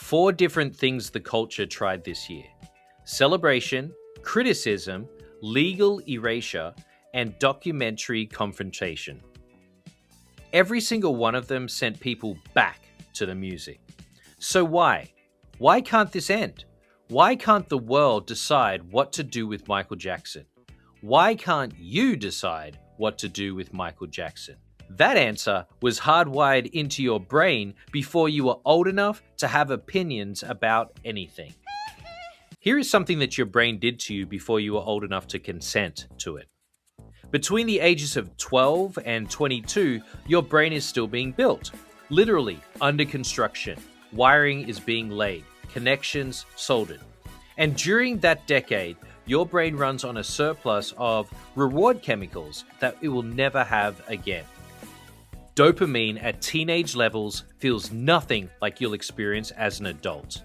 4 different things the culture tried this year: celebration, criticism, legal erasure, and documentary confrontation. Every single one of them sent people back to the music. So why? Why can't this end? Why can't the world decide what to do with Michael Jackson? Why can't you decide what to do with Michael Jackson? That answer was hardwired into your brain before you were old enough to have opinions about anything. Here is something that your brain did to you before you were old enough to consent to it. Between the ages of 12 and 22, your brain is still being built, literally under construction. Wiring is being laid, connections soldered. And during that decade, your brain runs on a surplus of reward chemicals that it will never have again. Dopamine at teenage levels feels nothing like you'll experience as an adult,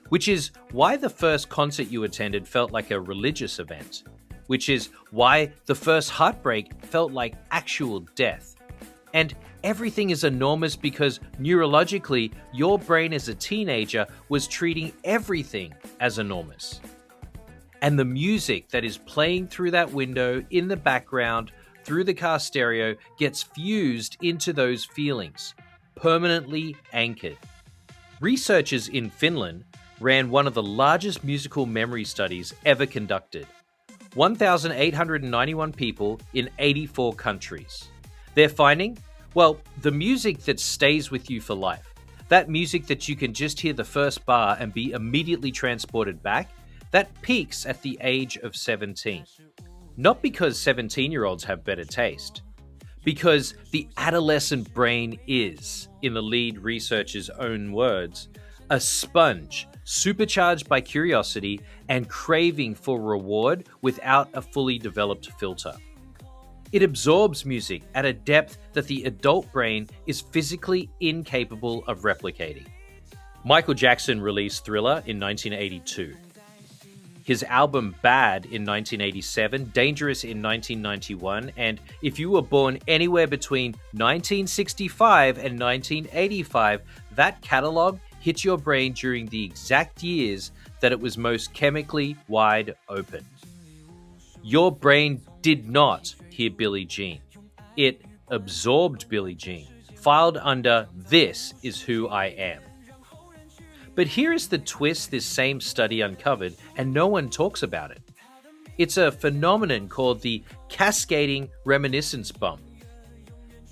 which is why the first concert you attended felt like a religious event, which is why the first heartbreak felt like actual death. And everything is enormous because neurologically, your brain as a teenager was treating everything as enormous. And the music that is playing through that window in the background, through the car stereo, gets fused into those feelings, permanently anchored. Researchers in Finland ran one of the largest musical memory studies ever conducted. 1,891 people in 84 countries. Their finding? Well, the music that stays with you for life, that music that you can just hear the first bar and be immediately transported back, that peaks at the age of 17. Not because 17-year-olds have better taste, because the adolescent brain is, in the lead researcher's own words, a sponge supercharged by curiosity and craving for reward without a fully developed filter. It absorbs music at a depth that the adult brain is physically incapable of replicating. Michael Jackson released Thriller in 1982. His album Bad in 1987, Dangerous in 1991, and if you were born anywhere between 1965 and 1985, that catalog hit your brain during the exact years that it was most chemically wide open. Your brain did not hear Billie Jean. It absorbed Billie Jean, filed under "This is who I am." But here is the twist this same study uncovered, and no one talks about it. It's a phenomenon called the cascading reminiscence bump.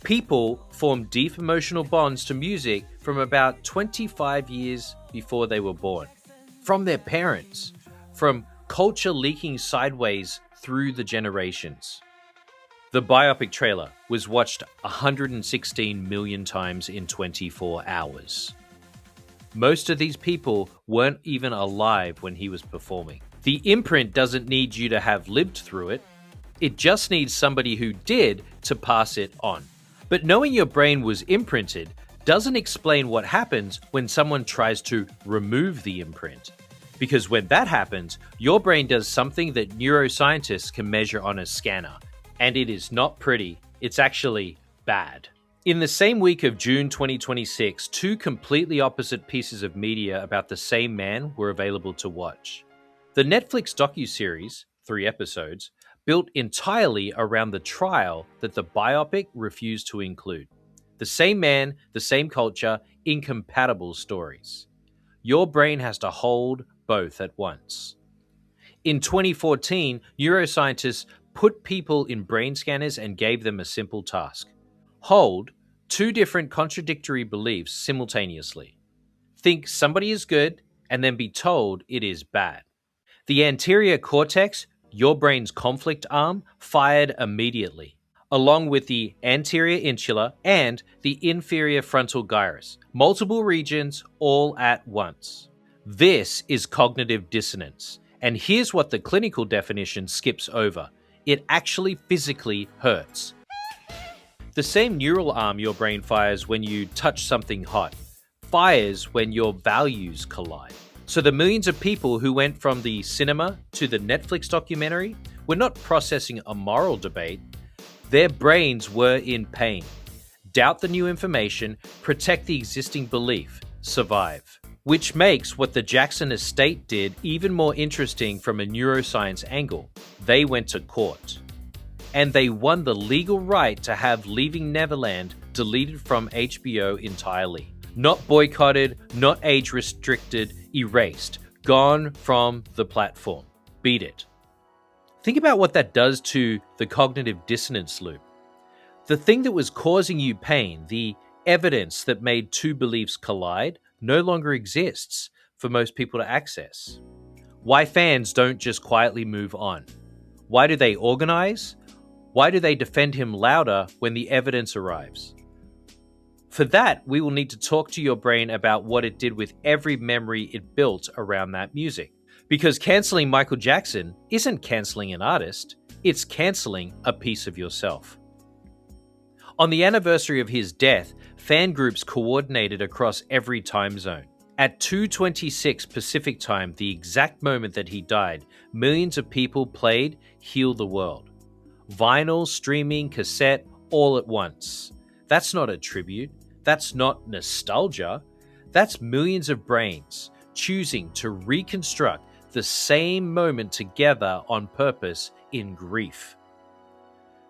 People form deep emotional bonds to music from about 25 years before they were born, from their parents, from culture leaking sideways through the generations. The biopic trailer was watched 116 million times in 24 hours. Most of these people weren't even alive when he was performing. The imprint doesn't need you to have lived through it. It just needs somebody who did to pass it on. But knowing your brain was imprinted doesn't explain what happens when someone tries to remove the imprint. Because when that happens, your brain does something that neuroscientists can measure on a scanner. And it is not pretty, it's actually bad. In the same week of June 2026, 2 completely opposite pieces of media about the same man were available to watch. The Netflix docuseries, 3 episodes, built entirely around the trial that the biopic refused to include. The same man, the same culture, incompatible stories. Your brain has to hold both at once. In 2014, neuroscientists put people in brain scanners and gave them a simple task. Hold 2 different contradictory beliefs simultaneously. Think somebody is good and then be told it is bad. The anterior cortex, your brain's conflict arm, fired immediately, along with the anterior insula and the inferior frontal gyrus, multiple regions all at once. This is cognitive dissonance, and here's what the clinical definition skips over. It actually physically hurts. The same neural arm your brain fires when you touch something hot fires when your values collide. So the millions of people who went from the cinema to the Netflix documentary were not processing a moral debate. Their brains were in pain. Doubt the new information, protect the existing belief, survive. which makes what the Jackson estate did even more interesting from a neuroscience angle. They went to court, and they won the legal right to have Leaving Neverland deleted from HBO entirely. Not boycotted, not age-restricted, erased, gone from the platform. Beat it. Think about what that does to the cognitive dissonance loop. The thing that was causing you pain, the evidence that made two beliefs collide, no longer exists for most people to access. Why fans don't just quietly move on? Why do they organize? Why do they defend him louder when the evidence arrives? For that, we will need to talk to your brain about what it did with every memory it built around that music. Because canceling Michael Jackson isn't canceling an artist, it's canceling a piece of yourself. On the anniversary of his death, fan groups coordinated across every time zone. At 2:26 Pacific Time, the exact moment that he died, millions of people played Heal the World. Vinyl, streaming, cassette, all at once. That's not a tribute. That's not nostalgia. That's millions of brains choosing to reconstruct the same moment together on purpose in grief.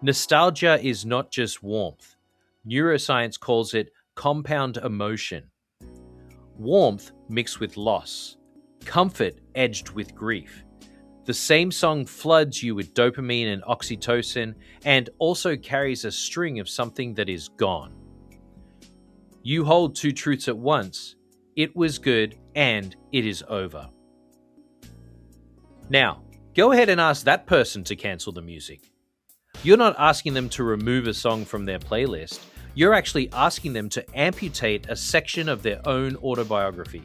Nostalgia is not just warmth. Neuroscience calls it compound emotion. Warmth mixed with loss. Comfort edged with grief. The same song floods you with dopamine and oxytocin and also carries a string of something that is gone. You hold two truths at once. It was good and it is over. Now, go ahead and ask that person to cancel the music. You're not asking them to remove a song from their playlist. You're actually asking them to amputate a section of their own autobiography.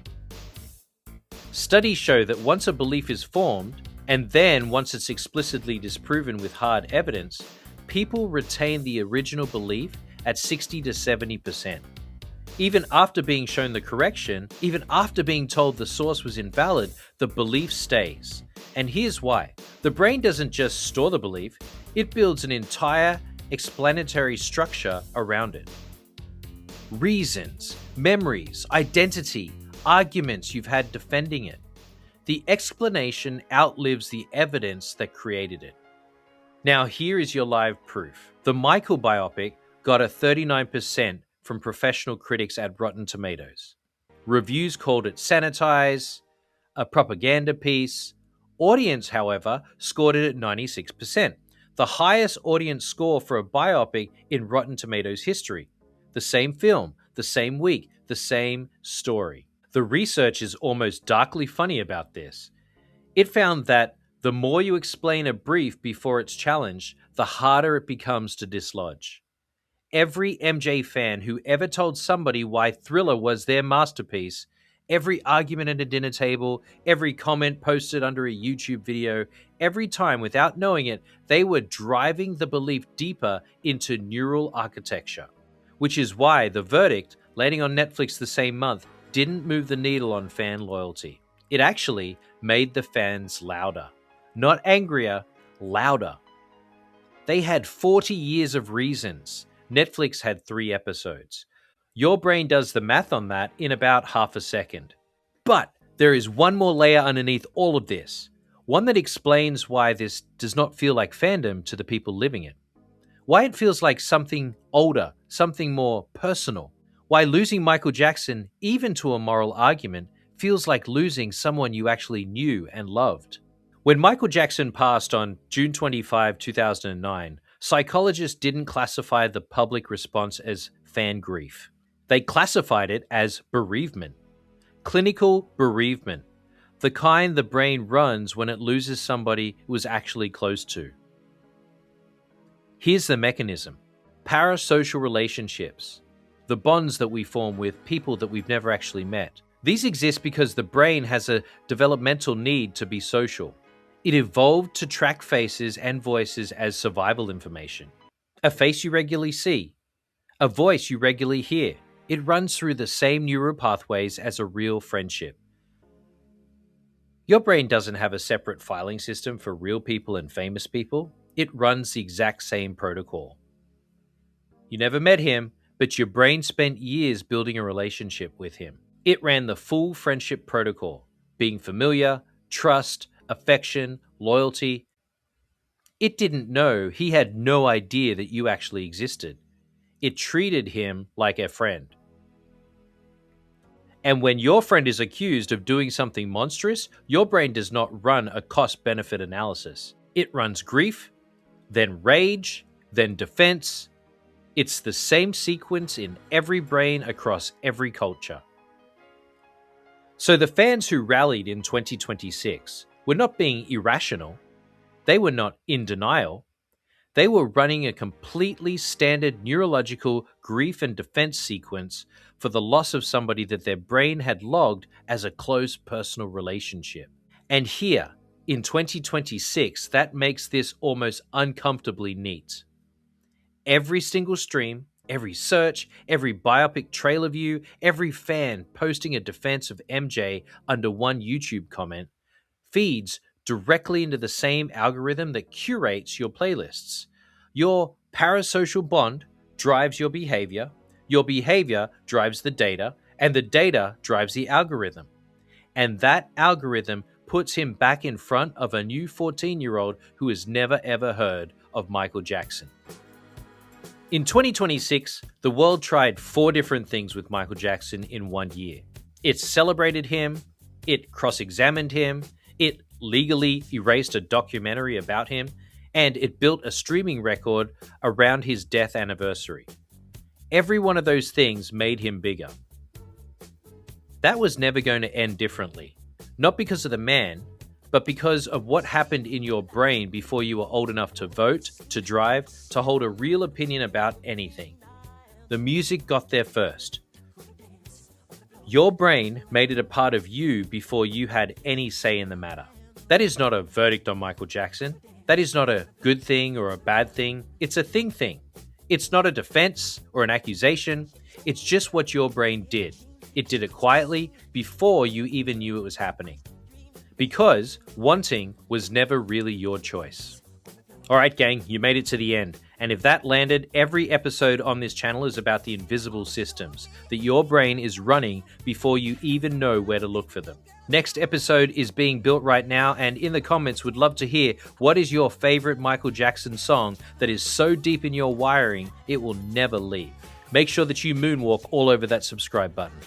Studies show that once a belief is formed, and then once it's explicitly disproven with hard evidence, people retain the original belief at 60 to 70%. Even after being shown the correction, even after being told the source was invalid, the belief stays. And here's why. The brain doesn't just store the belief, it builds an entire explanatory structure around it. Reasons, memories, identity, arguments you've had defending it. The explanation outlives the evidence that created it. Now here is your live proof. The Michael biopic got a 39% from professional critics at Rotten Tomatoes. Reviews called it sanitized, a propaganda piece. Audience, however, scored it at 96%, the highest audience score for a biopic in Rotten Tomatoes history. The same film, the same week, the same story. The research is almost darkly funny about this. It found that the more you explain a brief before it's challenged, the harder it becomes to dislodge. Every MJ fan who ever told somebody why Thriller was their masterpiece, every argument at a dinner table, every comment posted under a YouTube video, every time without knowing it, they were driving the belief deeper into neural architecture. Which is why the verdict, landing on Netflix the same month, didn't move the needle on fan loyalty. It actually made the fans louder. Not angrier, louder. They had 40 years of reasons. Netflix had 3 episodes. Your brain does the math on that in about half a second. But there is one more layer underneath all of this. One that explains why this does not feel like fandom to the people living it. Why it feels like something older, something more personal. Why losing Michael Jackson, even to a moral argument, feels like losing someone you actually knew and loved. When Michael Jackson passed on June 25, 2009, psychologists didn't classify the public response as fan grief. They classified it as bereavement. Clinical bereavement. The kind the brain runs when it loses somebody it was actually close to. Here's the mechanism. Parasocial relationships. The bonds that we form with people that we've never actually met. These exist because the brain has a developmental need to be social. It evolved to track faces and voices as survival information. A face you regularly see. A voice you regularly hear. It runs through the same neural pathways as a real friendship. Your brain doesn't have a separate filing system for real people and famous people. It runs the exact same protocol. You never met him, but your brain spent years building a relationship with him. It ran the full friendship protocol, being familiar, trust, affection, loyalty. It didn't know he had no idea that you actually existed. It treated him like a friend. And when your friend is accused of doing something monstrous, your brain does not run a cost-benefit analysis. It runs grief, then rage, then defense. It's the same sequence in every brain across every culture. So the fans who rallied in 2026 were not being irrational. They were not in denial. They were running a completely standard neurological grief and defense sequence for the loss of somebody that their brain had logged as a close personal relationship. And here, in 2026, that makes this almost uncomfortably neat. Every single stream, every search, every biopic trailer view, every fan posting a defense of MJ under one YouTube comment feeds directly into the same algorithm that curates your playlists. Your parasocial bond drives your behavior drives the data, and the data drives the algorithm. And that algorithm puts him back in front of a new 14-year-old who has never ever heard of Michael Jackson. In 2026, the world tried 4 different things with Michael Jackson in 1 year. It celebrated him, it cross-examined him, it legally erased a documentary about him, and it built a streaming record around his death anniversary. Every one of those things made him bigger. That was never going to end differently. Not because of the man, but because of what happened in your brain before you were old enough to vote, to drive, to hold a real opinion about anything. The music got there first. Your brain made it a part of you before you had any say in the matter. That is not a verdict on Michael Jackson. That is not a good thing or a bad thing. It's a thing. It's not a defense or an accusation. It's just what your brain did. It did it quietly before you even knew it was happening. Because wanting was never really your choice. Alright gang, you made it to the end. And if that landed, every episode on this channel is about the invisible systems that your brain is running before you even know where to look for them. Next episode is being built right now, and in the comments would love to hear what is your favorite Michael Jackson song that is so deep in your wiring it will never leave. Make sure that you moonwalk all over that subscribe button.